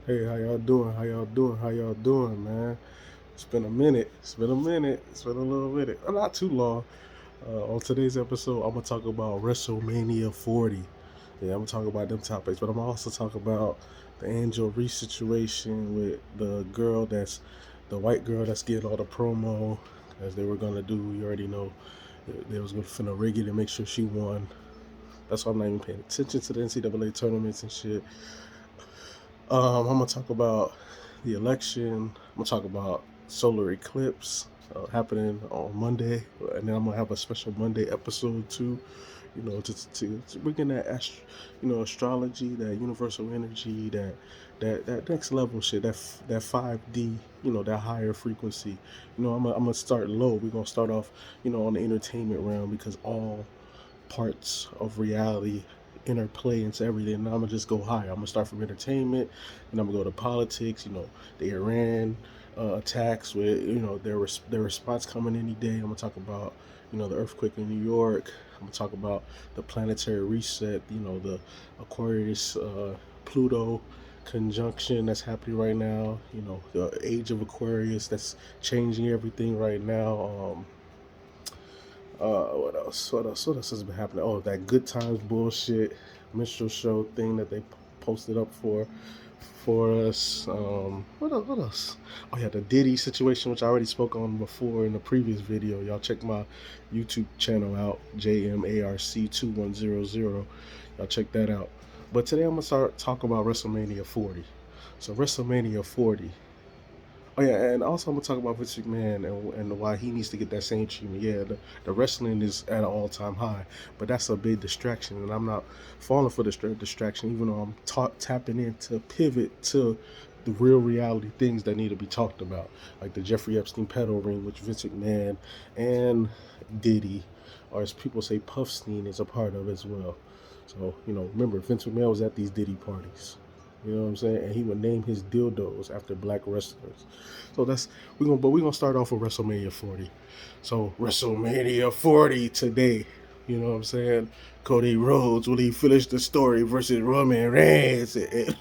Hey, how y'all doing? How y'all doing? How y'all doing, man? It's been a minute. It's been a minute. It's been a little minute. Not too long. On today's episode, I'm gonna talk about Wrestlemania 40. Yeah, I'm gonna talk about them topics, but I'm gonna also talk about the Angel Reese situation with the girl that's the white girl that's getting all the promo as they were gonna do. You already know they was gonna finna rig it and make sure she won. That's why I'm not even paying attention to the NCAA tournaments and shit. I'm gonna talk about the election. I'm gonna talk about solar eclipse happening on Monday, and then I'm gonna have a special Monday episode too. You know, to bring in that astrology, that universal energy, that next level shit, that 5D, that higher frequency. I'm gonna start low. We're gonna start off, on the entertainment realm because all parts of reality interplay into everything. And I'm gonna just go higher. I'm gonna start from entertainment, and I'm gonna go to politics. The Iran attacks with their response coming any day. I'm gonna talk about the earthquake in New York. I'm gonna talk about the planetary reset. The Aquarius Pluto conjunction that's happening right now. The age of Aquarius that's changing everything right now. What else? What else? What else has been happening? Oh, that Good Times bullshit minstrel show thing that they posted up for us. What else? What else? Oh yeah, the Diddy situation, which I already spoke on before in the previous video. Y'all check my YouTube channel out, JMARC2100. Y'all check that out. But today I'm gonna start talking about WrestleMania 40. So WrestleMania 40. Oh yeah, and also I'm gonna talk about Vince McMahon and why he needs to get that same treatment. Yeah, the wrestling is at an all time high, but that's a big distraction, and I'm not falling for the distraction, even though I'm tapping in to pivot to the real reality things that need to be talked about, like the Jeffrey Epstein pedo ring, which Vince McMahon and Diddy, or as people say, Puffstein is a part of as well. So remember Vince McMahon was at these Diddy parties. You know what I'm saying? And he would name his dildos after black wrestlers. So we're gonna start off with WrestleMania 40. So WrestleMania 40 today. You know what I'm saying? Cody Rhodes, will he finish the story versus Roman Reigns and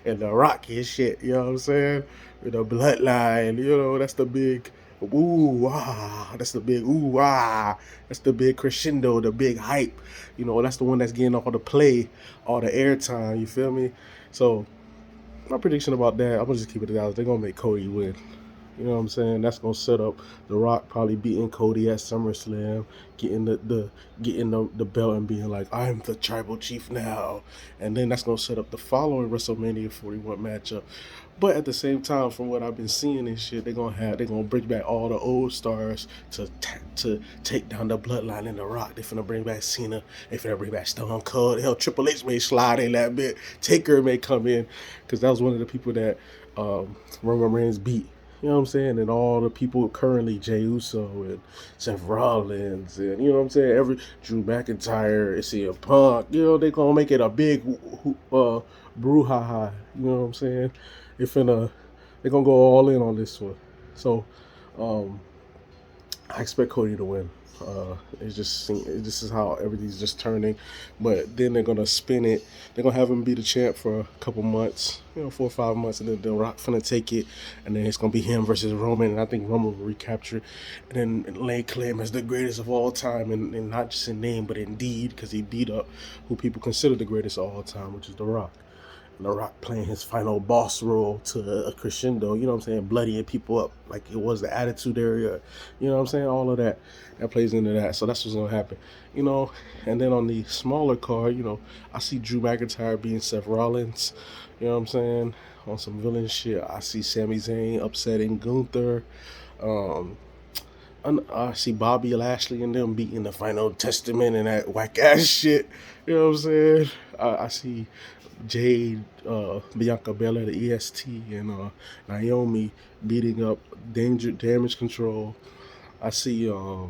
The Rock and shit, you know what I'm saying? With the bloodline, that's the big ooh ah, that's the big ooh ah, that's the big crescendo, the big hype. That's the one that's getting all the play, all the airtime, you feel me? So my prediction about that, I'm gonna just keep it out. They're gonna make Cody win. You know what I'm saying? That's gonna set up The Rock probably beating Cody at SummerSlam, getting the belt and being like, I'm the tribal chief now. And then that's gonna set up the following WrestleMania 41 matchup. But at the same time, from what I've been seeing and shit, they're gonna bring back all the old stars to take down the bloodline in The Rock. They're finna bring back Cena. They finna bring back Stone Cold. Hell, Triple H may slide in that bit. Taker may come in because that was one of the people that Roman Reigns beat. You know what I'm saying? And all the people currently, Jey Uso and Seth Rollins, and you know what I'm saying? Every Drew McIntyre, CM Punk, they gonna make it a big brouhaha. You know what I'm saying? They're gonna go all in on this one. So, um, I expect Cody to win. This is how everything's just turning, but then they're gonna spin it. They're gonna have him be the champ for a couple months, 4 or 5 months, and then The Rock finna take it, and then it's gonna be him versus Roman, and I think Roman will recapture, and then lay claim as the greatest of all time, and not just in name but in deed, because he beat up who people consider the greatest of all time, which is The Rock. The Rock playing his final boss role to a crescendo, you know what I'm saying, bloodying people up like it was the Attitude Era, you know what I'm saying, all of that plays into that. So that's what's gonna happen, you know. And then on the smaller card, I see Drew McIntyre being Seth Rollins, you know what I'm saying, on some villain shit. I see Sami Zayn upsetting Gunther. Um, I see Bobby Lashley and them beating the Final Testament and that whack ass shit. You know what I'm saying? I see Jade, Bianca Belair, the EST, and Naomi beating up Damage Control. I see uh,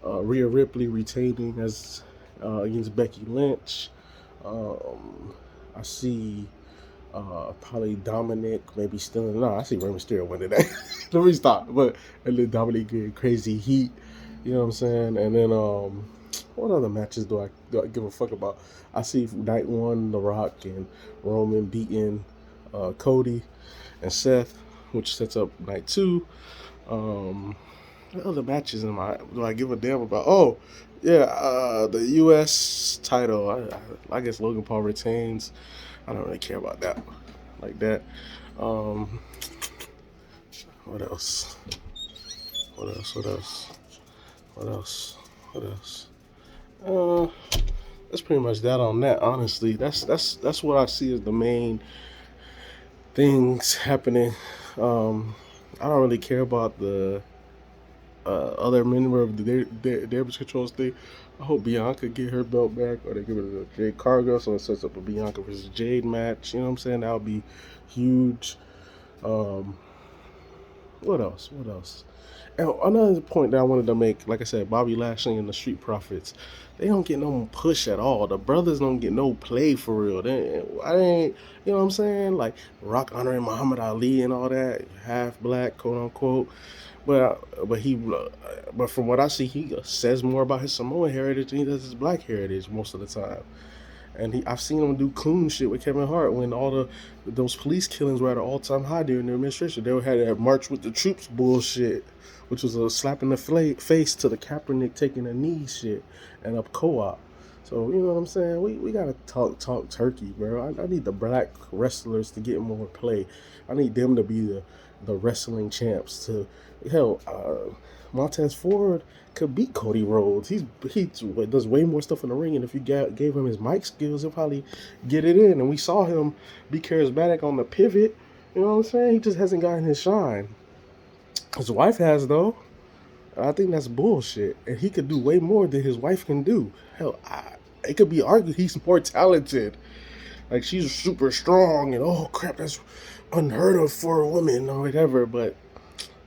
Rhea Ripley retaining as against Becky Lynch. Um, I see probably Dominic maybe still. No, I see Rey Mysterio winning that. Let me stop. But and then Dominic getting crazy heat. You know what I'm saying? And then what other matches do I give a fuck about? I see night one, The Rock and Roman beating Cody and Seth, which sets up night two. What other matches do I give a damn about? Oh, yeah, the U.S. title. I guess Logan Paul retains. I don't really care about that like that. Um, what else? What else? What else? What else? What else? Uh, that's pretty much that on that. Honestly, that's what I see as the main things happening. I don't really care about the other member of the damage control thing. I hope Bianca get her belt back, or they give it to Jade Cargill, so it sets up a Bianca versus Jade match. You know what I'm saying? That would be huge. Um, what else? What else? And another point that I wanted to make, like I said, Bobby Lashley and the Street Profits, they don't get no push at all. The brothers don't get no play for real. I ain't, you know what I'm saying? Like Rock honoring Muhammad Ali and all that, half black, quote unquote. But from what I see, he says more about his Samoan heritage than he does his black heritage most of the time. And I've seen him do coon shit with Kevin Hart when those police killings were at an all-time high during their administration. They had that march with the troops bullshit, which was a slap in the face to the Kaepernick taking a knee shit and up co-op. So you know what I'm saying? We gotta talk turkey, bro. I need the black wrestlers to get more play. I need them to be the wrestling champs. Hell, Montez Ford could beat Cody Rhodes. He does way more stuff in the ring, and if you gave him his mic skills, he'll probably get it in. And we saw him be charismatic on the pivot. You know what I'm saying? He just hasn't gotten his shine. His wife has though. I think that's bullshit. And he could do way more than his wife can do. Hell, it could be argued he's more talented. Like she's super strong, and oh crap, that's unheard of for a woman or whatever. But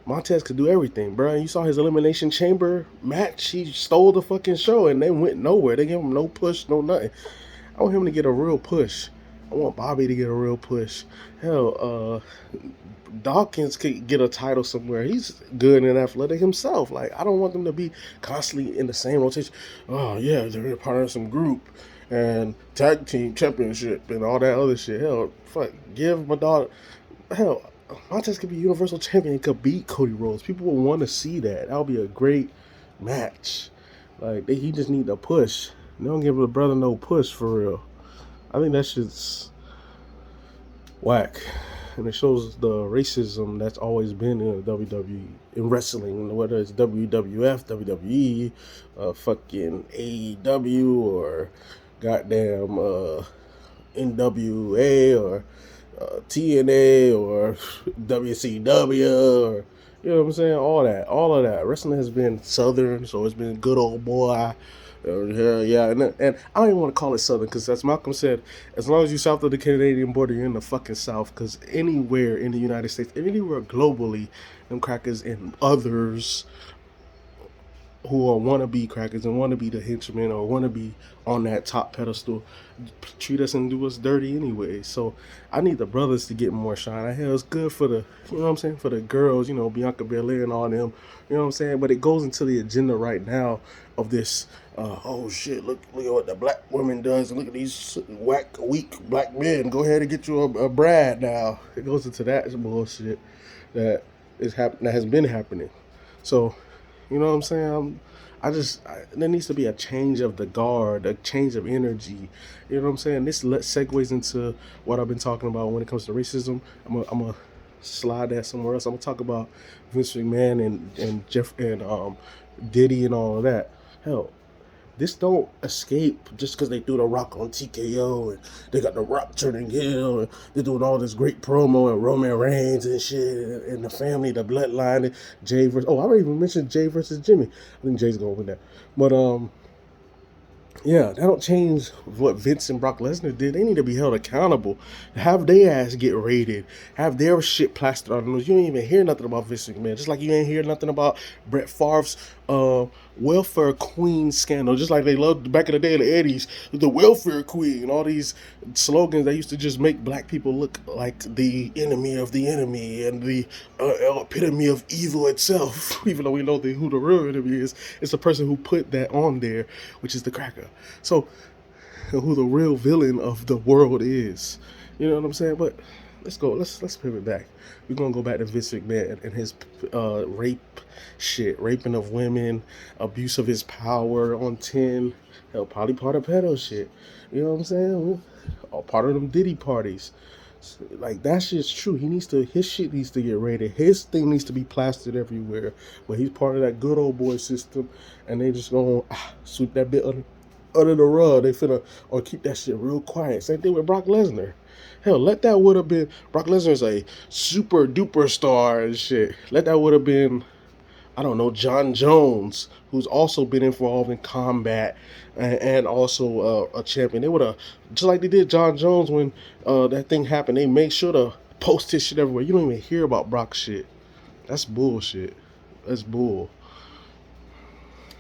Montez could do everything, bro. You saw his Elimination Chamber match. He stole the fucking show, and they went nowhere. They gave him no push, no nothing. I want him to get a real push. I want Bobby to get a real push. Hell, Dawkins could get a title somewhere. He's good and athletic himself. Like, I don't want them to be constantly in the same rotation. Oh, yeah, they're part of some group and tag team championship and all that other shit. Hell, fuck, give my daughter. Hell, Montez could be Universal Champion and could beat Cody Rhodes. People will want to see that. That would be a great match. Like, he just need to push. They don't give the brother no push for real. I think that shit's whack. And it shows the racism that's always been in the WWE, in wrestling, whether it's WWF, WWE, fucking AEW, or goddamn NWA, or TNA, or WCW, or you know what I'm saying? All of that. Wrestling has been Southern, so it's been good old boy. Yeah, and I don't even want to call it Southern because, as Malcolm said, as long as you're south of the Canadian border, you're in the fucking South. Because anywhere in the United States, anywhere globally, them crackers and others who are wannabe crackers and want to be the henchmen or want to be on that top pedestal treat us and do us dirty anyway. So I need the brothers to get more shine. Hell, it's good for the, you know what I'm saying, for the girls, you know, Bianca Belair and all them, you know what I'm saying? But it goes into the agenda right now of this, oh shit, look at what the black woman does, and look at these whack, weak black men. Go ahead and get you a Brad now. It goes into that bullshit that that has been happening. So, you know what I'm saying? There needs to be a change of the guard, a change of energy. You know what I'm saying? This segues into what I've been talking about when it comes to racism. I'm gonna slide that somewhere else. I'm gonna talk about Vince McMahon and Jeff and Diddy and all of that. Hell, this don't escape just because they threw The Rock on TKO and they got The Rock turning heel and they're doing all this great promo and Roman Reigns and shit and the family, the bloodline, and Jay versus. Oh, I already even mentioned Jay versus Jimmy. I think Jay's gonna win that. But yeah, that don't change what Vince and Brock Lesnar did. They need to be held accountable. Have their ass get raided. Have their shit plastered on the news. You ain't even hear nothing about Vince McMahon. Just like you ain't hear nothing about Brett Favre's welfare queen scandal, just like they loved back in the day in the 80s, the welfare queen, all these slogans that used to just make black people look like the enemy of the enemy and the epitome of evil itself. Even though we know who the real enemy is, it's the person who put that on there, which is the cracker. So, who the real villain of the world is. You know what I'm saying? But let's go. Let's pivot back. We're gonna go back to Vince McMahon and his rape shit, raping of women, abuse of his power on 10, hell, probably part of pedo shit. You know what I'm saying? All part of them Diddy parties. Like that shit's true. His shit needs to get rated. His thing needs to be plastered everywhere. But he's part of that good old boy system, and they just gonna sweep that bit under the rug. They finna or keep that shit real quiet. Same thing with Brock Lesnar. Hell, let that would have been Brock Lesnar's a super duper star and shit. Let that would have been, I don't know, John Jones, who's also been involved in combat and also a champion. They would have, just like they did John Jones when that thing happened, they made sure to post his shit everywhere. You don't even hear about Brock shit. That's bullshit. That's bull.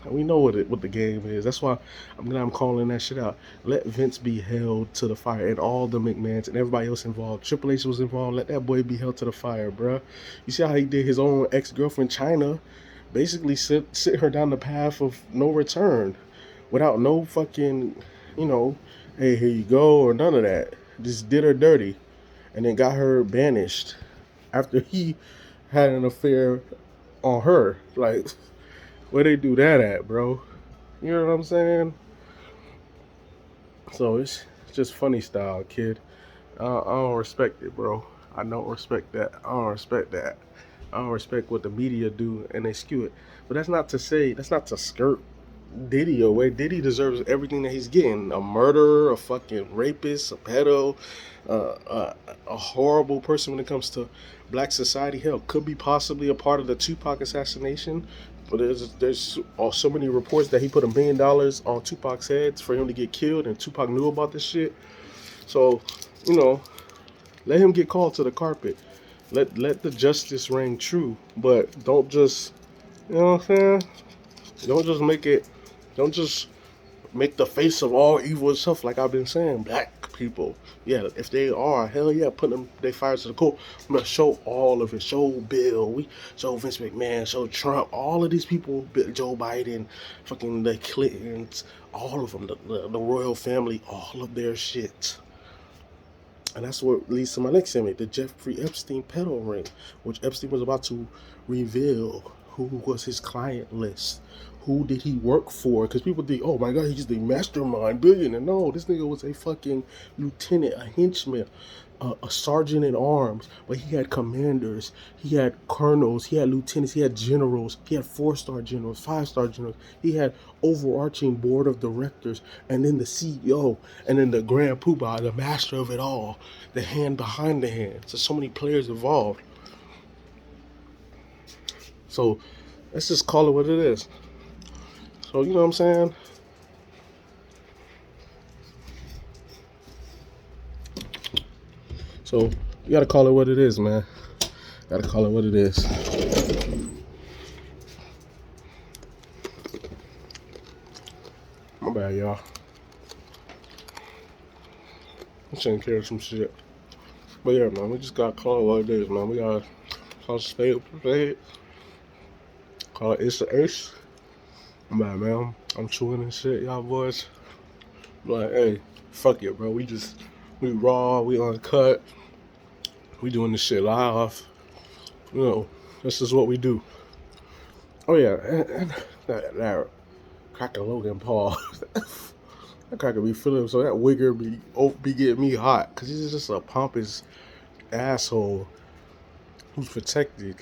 We know what the game is. That's why I'm calling that shit out. Let Vince be held to the fire, and all the McMahons and everybody else involved. Triple H was involved. Let that boy be held to the fire, bruh. You see how he did his own ex-girlfriend China, basically sit her down the path of no return, without no fucking, hey, here you go or none of that. Just did her dirty, and then got her banished after he had an affair on her. Like, where they do that at, bro? You know what I'm saying? So it's just funny style, kid. I don't respect it, bro. I don't respect that. I don't respect that. I don't respect what the media do and they skew it. But that's not to skirt Diddy away. Diddy deserves everything that he's getting. A murderer, a fucking rapist, a pedo, a horrible person when it comes to black society. Hell, could be possibly a part of the Tupac assassination. But there's so many reports that he put $1 million on Tupac's heads for him to get killed, and Tupac knew about this shit. So, let him get called to the carpet. Let the justice ring true, but don't just, you know what I'm saying? Don't just make the face of all evil and stuff like I've been saying. Black people, yeah, if they are, hell yeah, put them, they fires to the court. I'm gonna show all of it. Show Bill, we show Vince McMahon, show Trump, all of these people, Joe Biden, fucking the Clintons, all of them, the royal family, all of their shit. And that's what leads to my next segment, the Jeffrey Epstein pedo ring, which Epstein was about to reveal who was his client list. Who did he work for? Because people think, oh my God, he's the mastermind billionaire. No, this nigga was a fucking lieutenant, a henchman, a sergeant in arms. But he had commanders, he had colonels, he had lieutenants, he had generals, he had 4-star generals, 5-star generals. He had overarching board of directors, and then the CEO, and then the grand poobah, the master of it all, the hand behind the hand. So many players involved. So let's just call it what it is. So, you know what I'm saying? So, you gotta call it what it is, man. Gotta call it what it is. My bad, y'all. I'm taking care of some shit. But yeah, man, we just gotta call it what it is, man. We gotta call it spade. Call it ace to ace. My bad, man. I'm chewing and shit, y'all boys. Like, hey, fuck it, bro. We raw, we uncut. We doing this shit live. This is what we do. Oh yeah, and that cracker Logan Paul. That cracker be feeling, so that wigger be getting me hot. Cause he's just a pompous asshole who's protected.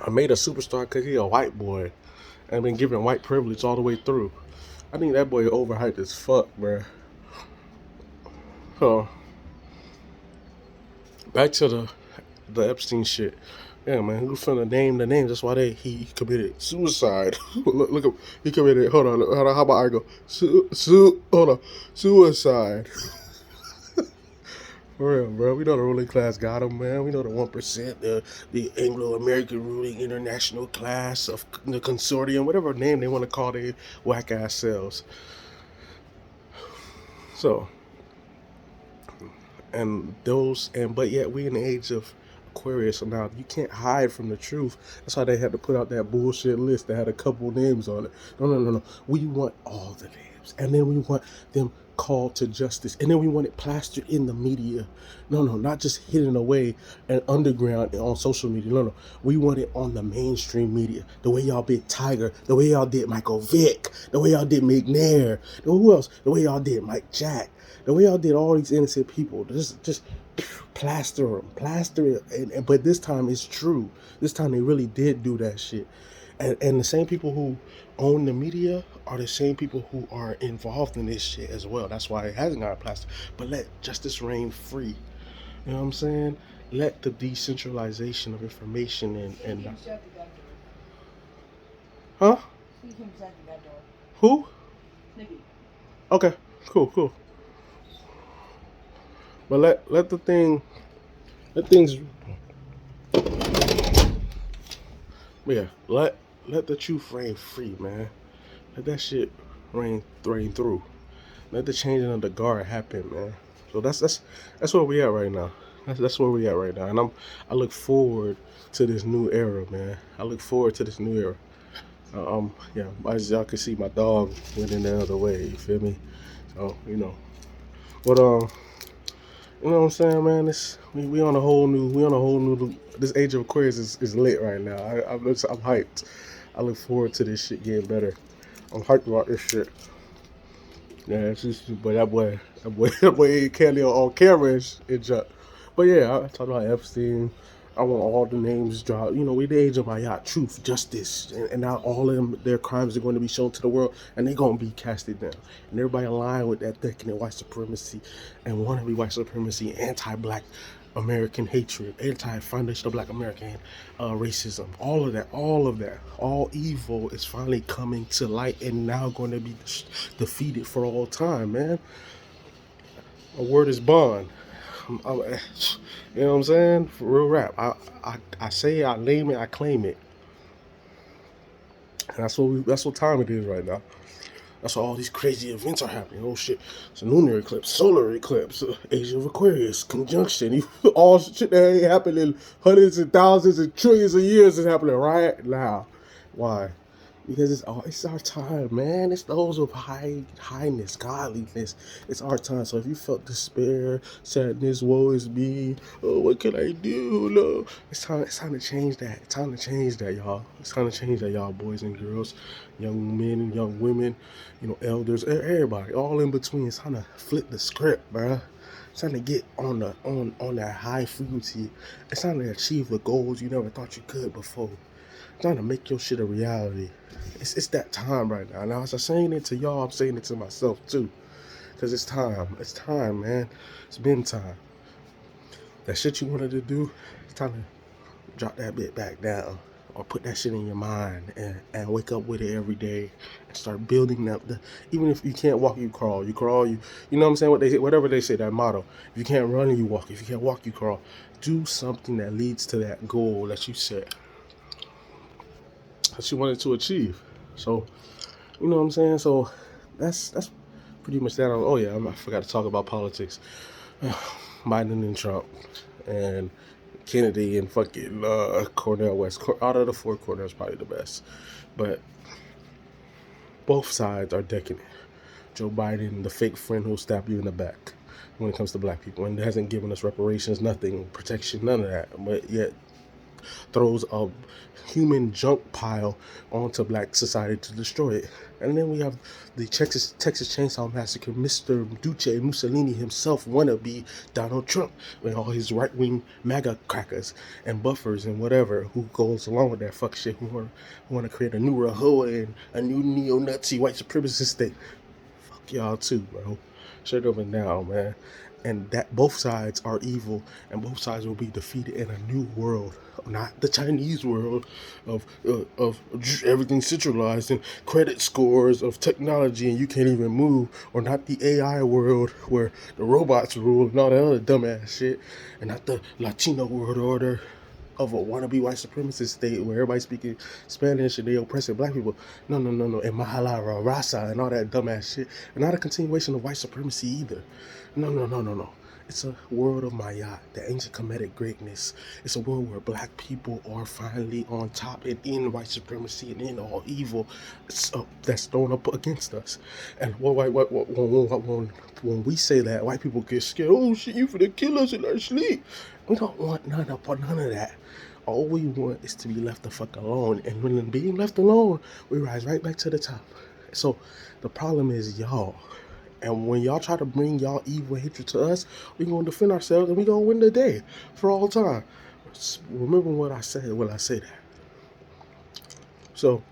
I made a superstar because he a white boy and been given white privilege all the way through. I think that boy overhyped as fuck, bruh. So, back to the Epstein shit. Yeah, man, who's finna name the names? That's why he committed suicide. look, he committed. Hold on. How about I go? Hold on, suicide. For real, bro. We know the ruling class got them, man. We know the 1%, the Anglo-American ruling international class of the consortium, whatever name they want to call their whack ass selves. So, but yet we in the age of Aquarius, so now you can't hide from the truth. That's why they had to put out that bullshit list that had a couple names on it. No. We want all the names, and then we want them called to justice, and then we want it plastered in the media. No, not just hidden away and underground on social media. No. We want it on the mainstream media. The way y'all did Tiger, the way y'all did Michael Vick, the way y'all did McNair, who else? The way y'all did Mike Jack. The way y'all did all these innocent people, just plaster it. But this time it's true. This time they really did do that shit. And the same people who own the media are the same people who are involved in this shit as well. That's why it hasn't got plastered. But let justice reign free. You know what I'm saying? Let the decentralization of information and huh? Who? Okay, cool. But let things, yeah, let the truth reign free, man. Let that shit reign through. Let the changing of the guard happen, man. So that's where we at right now. That's where we at right now, and I look forward to this new era, man. I look forward to this new era. Yeah, as y'all can see, my dog went in the other way. You feel me? So but you know what I'm saying, man? We on a whole new. This age of Aquarius is lit right now. I'm hyped. I look forward to this shit getting better. I'm hyped about this shit. Yeah, it's just, but that boy Kelly on camera is just. But yeah, I talked about Epstein. I want all the names dropped. We the age of Ayat, truth, justice, and now all of them, their crimes are going to be shown to the world, and they're going to be casted down. And everybody aligned with that decadent white supremacy, and wannabe white supremacy, anti-black American hatred, anti-foundation of black American racism, all of that, all evil is finally coming to light and now going to be defeated for all time, man. A word is bond. You know what I'm saying? For real rap. I say it, I name it, I claim it. And that's what time it is right now. That's why all these crazy events are happening. Oh shit. It's a lunar eclipse, solar eclipse, age of Aquarius, conjunction. All shit that ain't happening hundreds and thousands and trillions of years is happening right now. Why? Because it's our time, man. It's those of highness, godliness. It's our time. So if you felt despair, sadness, woe is me, oh, what can I do? No, it's time to change that. It's time to change that, y'all. It's time to change that, y'all, boys and girls, young men and young women, elders, everybody, all in between. It's time to flip the script, bruh. It's time to get on that high frequency. It's time to achieve the goals you never thought you could before. Trying to make your shit a reality. It's that time right now. Now, as I'm saying it to y'all, I'm saying it to myself too. Because it's time. It's time, man. It's been time. That shit you wanted to do, it's time to drop that bit back down. Or put that shit in your mind and wake up with it every day and start building up even if you can't walk, you crawl. You crawl, you know what I'm saying? Whatever they say, that motto. If you can't run, you walk. If you can't walk, you crawl. Do something that leads to that goal that you set, that she wanted to achieve. So, you know what I'm saying? So that's pretty much that. Oh yeah, I forgot to talk about politics. Biden and Trump and Kennedy and fucking Cornel West. Out of the four, Cornel's probably the best. But both sides are decadent. Joe Biden, the fake friend who'll stab you in the back when it comes to black people, and hasn't given us reparations, nothing, protection, none of that. But yet throws a human junk pile onto black society to destroy it. And then we have the Texas Chainsaw Massacre, Mr. Duce Mussolini himself, wannabe Donald Trump, with all his right-wing MAGA crackers and buffers and whatever who goes along with that fuck shit, who want to create a new Rahowa and a new neo-Nazi white supremacist state. Fuck y'all too, bro. Straight up and down, man. And that both sides are evil, and both sides will be defeated in a new world not the Chinese world of everything centralized and credit scores of technology and you can't even move, or not the AI world where the robots rule and all that other dumbass shit, and not the Latino world order of a wannabe white supremacist state where everybody's speaking Spanish and they oppressing black people. No, no, no, no. And Mahala Rasa and all that dumbass shit. And not a continuation of white supremacy either. No, no, no, no, no. It's a world of Maya, the ancient Kemetic greatness. It's a world where black people are finally on top and in white supremacy and in all evil that's thrown up against us. And when we say that, white people get scared. Oh shit, you finna kill us in our sleep. We don't want none of that. All we want is to be left the fuck alone. And when being left alone, we rise right back to the top. So the problem is y'all. And when y'all try to bring y'all evil hatred to us, we gonna defend ourselves and we gonna win the day for all time. Remember what I said when I say that. So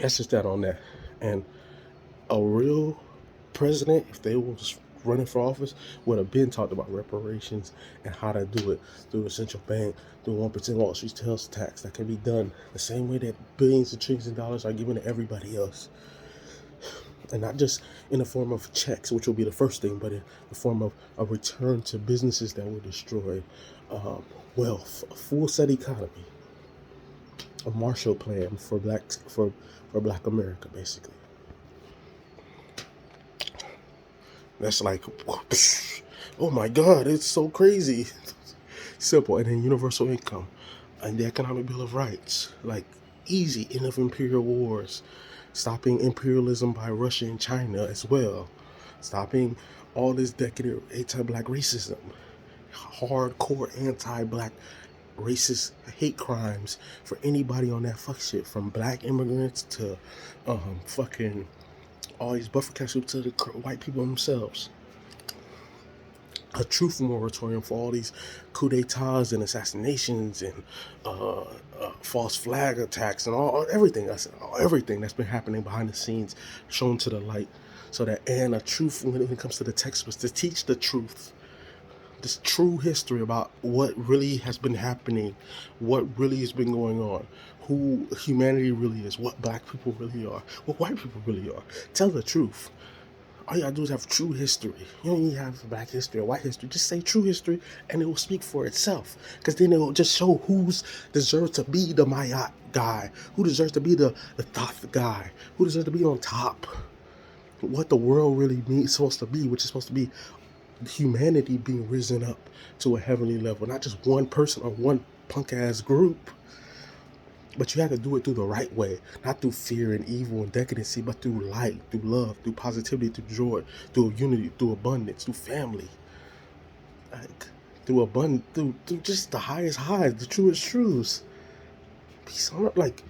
that's just that on that. And a real president, if they was running for office, would have been talked about reparations and how to do it through the central bank, through 1% Wall Street sales tax that can be done the same way that billions of trillions of dollars are given to everybody else. And not just in the form of checks, which will be the first thing, but in the form of a return to businesses that were destroyed, wealth, a full set economy, a Marshall Plan for Black America, basically. That's like, oh my God, it's so crazy. Simple. And then universal income and the economic bill of rights, like easy, end of imperial wars, stopping imperialism by Russia and China as well, stopping all this decadent anti-black racism, hardcore anti-black racist hate crimes for anybody on that fuck shit, from black immigrants to fucking all these buffer castles to the white people themselves. A truth moratorium for all these coup d'etats and assassinations and false flag attacks and everything that's been happening behind the scenes, shown to the light, so that, and a truth when it comes to the textbooks, to teach the truth, this true history about what really has been happening, what really has been going on, who humanity really is, what black people really are, what white people really are. Tell the truth. All you gotta do is have true history. You don't need to have black history or white history. Just say true history and it will speak for itself. Because then it will just show who's deserves to be the Mayat guy, who deserves to be the Thoth guy, who deserves to be on top. What the world really supposed to be, which is supposed to be humanity being risen up to a heavenly level. Not just one person or one punk ass group. But you have to do it through the right way, not through fear and evil and decadency, but through light, through love, through positivity, through joy, through unity, through abundance, through family, like through abundance, through just the highest highs, the truest truths. Peace on earth, like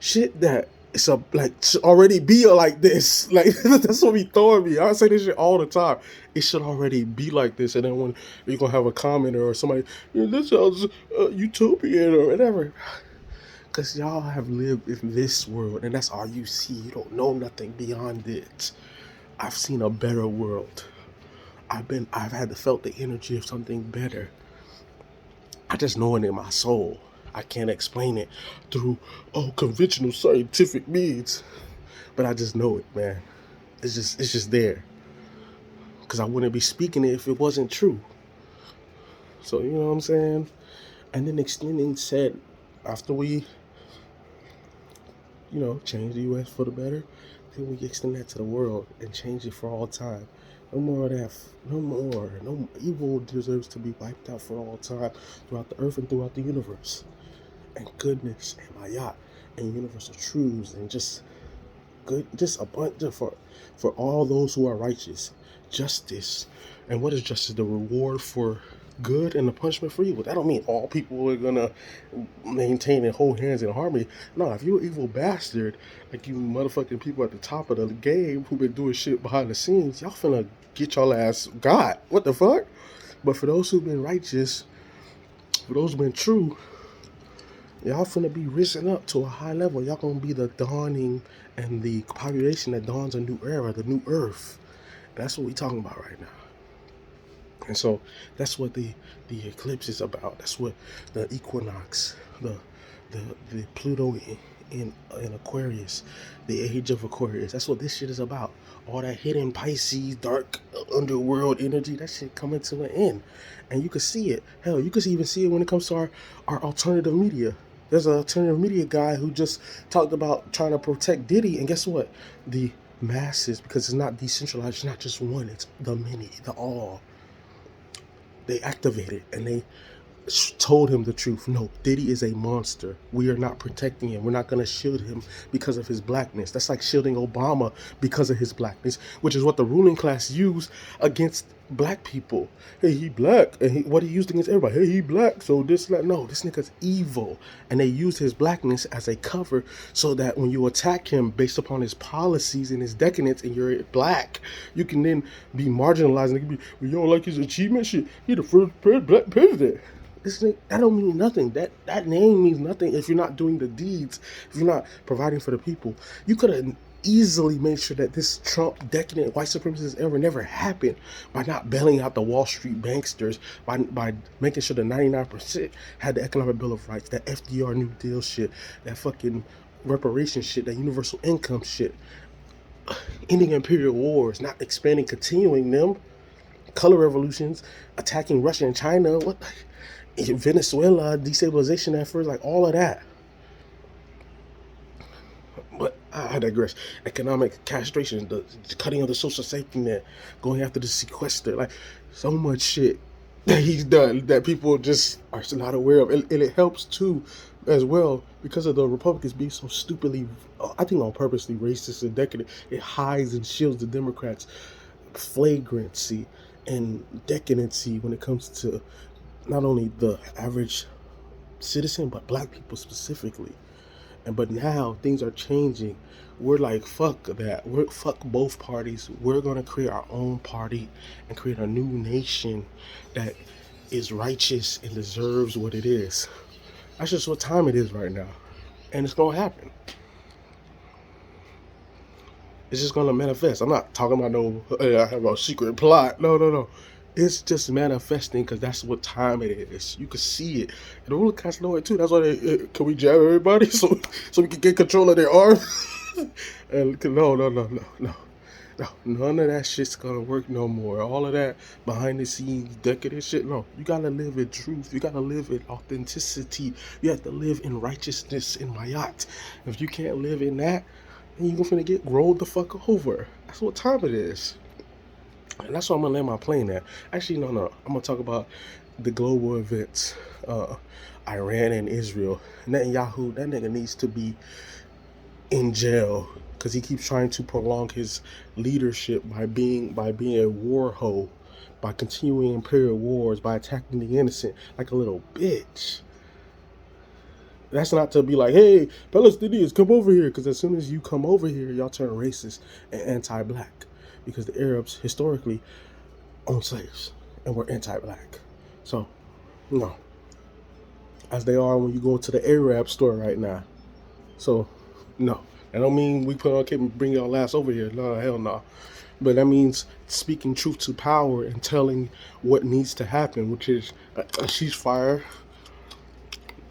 shit that it's a like should already be like this. Like that's what be throwing me. I say this shit all the time. It should already be like this, and then when you're gonna have a commenter or somebody, this sounds utopian or whatever. Because y'all have lived in this world, and that's all you see. You don't know nothing beyond it. I've seen a better world. I've had to felt the energy of something better. I just know it in my soul. I can't explain it through conventional scientific means, but I just know it, man. It's just there. Because I wouldn't be speaking it if it wasn't true. So you know what I'm saying? And then extending said, after we change the U.S. for the better, then we extend that to the world and change it for all time. No more of that. No more. No evil deserves to be wiped out for all time throughout the earth and throughout the universe. And goodness and Mayat and universal truths and just good, just a bunch of for all those who are righteous. Justice. And what is justice? The reward for good and the punishment for evil. That don't mean all people are gonna maintain and hold hands in harmony. No, if you're an evil bastard, like you motherfucking people at the top of the game who been doing shit behind the scenes, y'all finna get y'all ass got. What the fuck? But for those who've been righteous, for those who've been true, y'all finna be risen up to a high level. Y'all gonna be the dawning and the population that dawns a new era, the new earth. That's what we talking about right now. And so that's what the eclipse is about. That's what the equinox, the the the Pluto in Aquarius, the age of Aquarius. That's what this shit is about. All that hidden Pisces, dark underworld energy, that shit coming to an end. And you can see it. Hell, you can even see it when it comes to our alternative media. There's an alternative media guy who just talked about trying to protect Diddy, and guess what? The masses, because it's not decentralized, it's not just one, it's the many, the all. They activated and they told him the truth. No, Diddy is a monster. We are not protecting him. We're not going to shield him because of his blackness. That's like shielding Obama because of his blackness, which is what the ruling class used against black people. Hey, he black. And what he used against everybody. Hey, he black. So this, like, no, this nigga's evil. And they used his blackness as a cover so that when you attack him based upon his policies and his decadence and you're black, you can then be marginalized. And it can be, well, you don't like his achievement? Shit, he the first black president. That don't mean nothing. That name means nothing if you're not doing the deeds, if you're not providing for the people. You could have easily made sure that this Trump decadent white supremacist era never happened by not bailing out the Wall Street banksters, by making sure the 99% had the Economic Bill of Rights, that FDR New Deal shit, that fucking reparation shit, that universal income shit, ending imperial wars, not expanding, continuing them, color revolutions, attacking Russia and China, what, Venezuela, destabilization efforts, like all of that. But I digress. Economic castration, the cutting of the social safety net, going after the sequester, like so much shit that he's done that people just are not aware of. And it helps too, as well, because of the Republicans being so stupidly, I think on purposely racist and decadent. It hides and shields the Democrats' flagrancy and decadency when it comes to not only the average citizen but black people specifically. But now things are changing. We're like, fuck that. We're fuck both parties. We're gonna create our own party and create a new nation that is righteous and deserves what it is. That's just what time it is right now, and it's gonna happen. It's just gonna manifest. I'm not talking about no, hey, I have a secret plot. No, no, no. It's just manifesting because that's what time it is. You can see it. And the ruler cats know it too. That's why can we jab everybody so we can get control of their arms? And no. No, none of that shit's gonna work no more. All of that behind the scenes decadent shit. No, you gotta live in truth. You gotta live in authenticity. You have to live in righteousness in Mayat. If you can't live in that, then you're gonna get rolled the fuck over. That's what time it is. And that's why I'm gonna land my plane at. Actually, no. I'm gonna talk about the global events. Iran and Israel. Netanyahu, that nigga needs to be in jail because he keeps trying to prolong his leadership by being a war hoe, by continuing imperial wars, by attacking the innocent like a little bitch. That's not to be like, hey, Palestinians, come over here, because as soon as you come over here, y'all turn racist and anti-black, because the Arabs historically owned slaves and were anti-black. So, no, as they are when you go to the Arab store right now. So, no, that don't mean we put on cape and bring y'all ass over here. No, hell no. But that means speaking truth to power and telling what needs to happen, which is a ceasefire.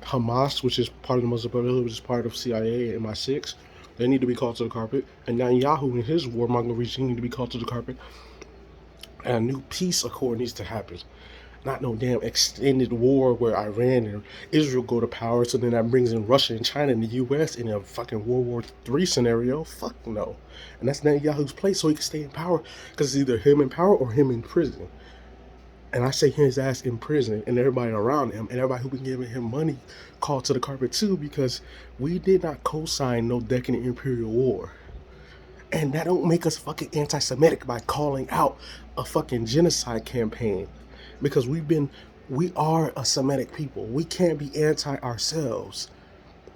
Hamas, which is part of the Muslim Brotherhood, which is part of CIA and MI6, they need to be called to the carpet. And Netanyahu and his warmonger regime need to be called to the carpet. And a new peace accord needs to happen. Not no damn extended war where Iran and Israel go to power, so then that brings in Russia and China and the US in a fucking World War III scenario. Fuck no. And that's Netanyahu's place so he can stay in power, because it's either him in power or him in prison. And I say his ass in prison and everybody around him and everybody who been giving him money called to the carpet too, because we did not co-sign no decadent imperial war. And that don't make us fucking anti-Semitic by calling out a fucking genocide campaign. Because we are a Semitic people. We can't be anti ourselves.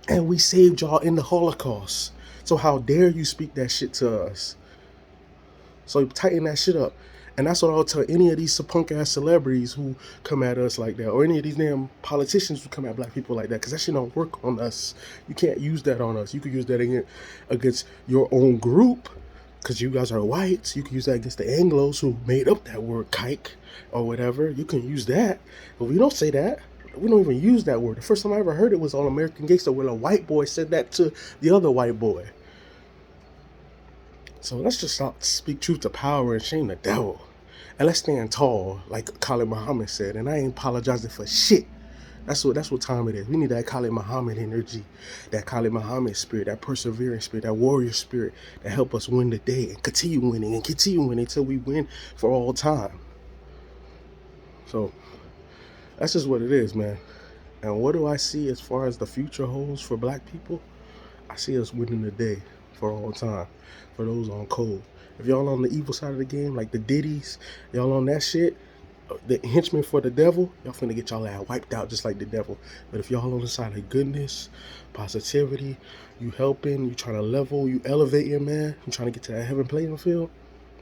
And we saved y'all in the Holocaust. So how dare you speak that shit to us? So tighten that shit up. And that's what I'll tell any of these punk ass celebrities who come at us like that, or any of these damn politicians who come at black people like that, because that shit don't work on us. You can't use that on us. You could use that against your own group, because you guys are whites, you can use that against the Anglos who made up that word kike or whatever. You can use that, but we don't say that. We don't even use that word. The first time I ever heard it was on American Gangster, when a white boy said that to the other white boy. So let's just stop, speak truth to power and shame the devil. And let's stand tall, like Khalid Muhammad said. And I ain't apologizing for shit. That's what time it is. We need that Khalid Muhammad energy, that Khalid Muhammad spirit, that persevering spirit, that warrior spirit that help us win the day and continue winning until we win for all time. So that's just what it is, man. And what do I see as far as the future holds for black people? I see us winning the day for all time. For those on code. If y'all on the evil side of the game, like the Diddies, y'all on that shit, the henchmen for the devil, y'all finna get y'all ass wiped out just like the devil. But if y'all on the side of goodness, positivity, you helping, you trying to level, you elevating, man, you trying to get to that heaven playing field,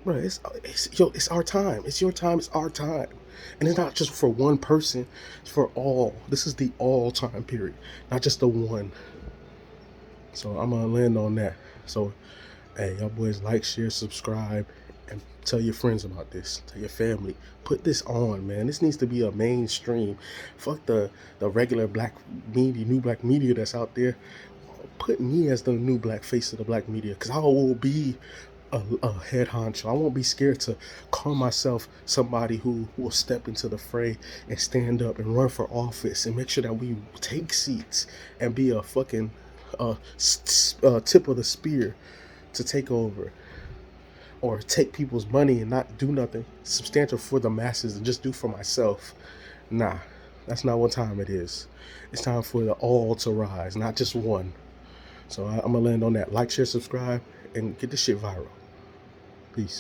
bro, it's our time. It's your time. It's our time. And it's not just for one person. It's for all. This is the all time period, not just the one. So I'm gonna land on that. So, hey, y'all boys, like, share, subscribe, and tell your friends about this. Tell your family. Put this on, man. This needs to be a mainstream. Fuck the regular black media, new black media that's out there. Put me as the new black face of the black media, because I will be a head honcho. I won't be scared to call myself somebody who will step into the fray and stand up and run for office and make sure that we take seats and be a fucking tip of the spear to take over or take people's money and not do nothing substantial for the masses and just do for myself. Nah, that's not what time it is. It's time for the all to rise, not just one. So I'm gonna land on that. Like, share, subscribe, and get this shit viral. Peace.